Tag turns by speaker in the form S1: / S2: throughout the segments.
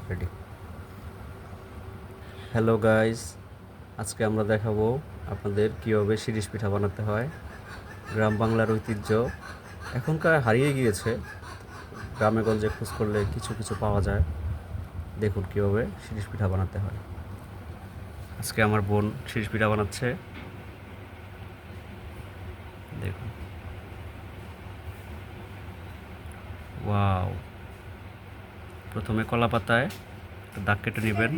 S1: Ready. Hello guys, আজকে আমরা দেখাবো আপনাদের কীভাবে শিরিষ পিঠা বানাতে হয়। গ্রাম বাংলার ঐতিহ্য এখনকার হারিয়ে গিয়েছে, গ্রামে গঞ্জে খোঁজ করলে কিছু কিছু পাওয়া যায়। দেখুন কীভাবে শিরিষ পিঠা বানাতে হয়। আজকে আমার বোন শিরিষ পিঠা বানাচ্ছে, দেখুন। ওয়াও! প্রথমে কলা পাতায় দাগ কেটে নেবেন।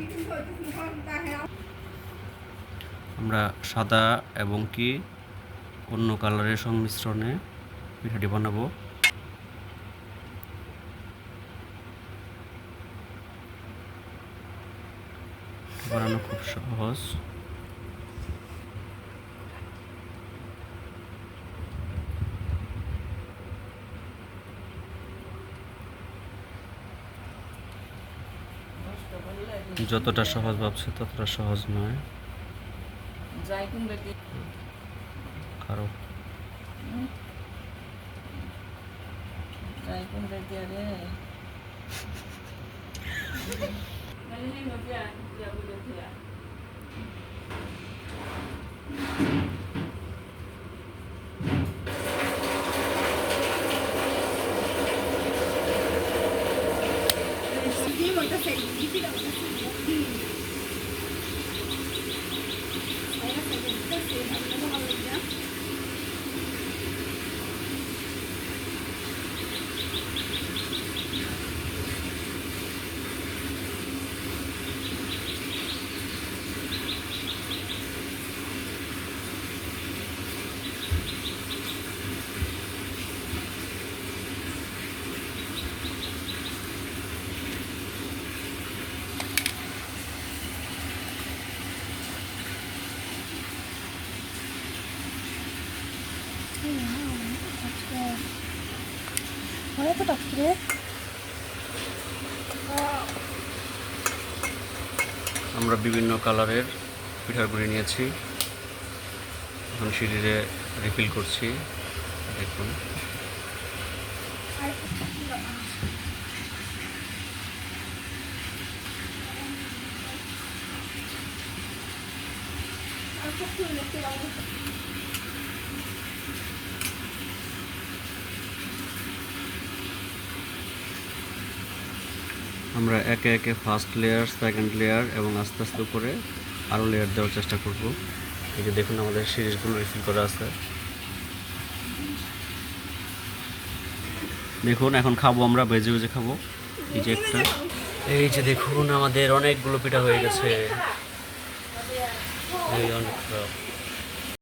S1: আমরা সাদা এবং কি অন্য কালারের সংমিশ্রণে পিঠাটি বানাবো। বানানো খুব সহজ। যতটা সহজ ভাবছে ততটা সহজ নয়। কারো আমরা বিভিন্ন কালারের পিঠার গুঁড়ি নিয়েছি, এখন সিঁড়িতে রিফিল করছি। দেখুন আমরা একে একে ফার্স্ট লেয়ার, সেকেন্ড লেয়ার এবং আস্তে আস্তে করে আরও লেয়ার দেওয়ার চেষ্টা করব। এই যে দেখুন আমাদের সিরিজগুলো রিফিল করা আছে। দেখুন এখন খাবো, আমরা ভেজে ভেজে খাবো। এই যে একটা, এই যে দেখুন আমাদের অনেকগুলো পিঠা হয়ে গেছে। এই অনেকটা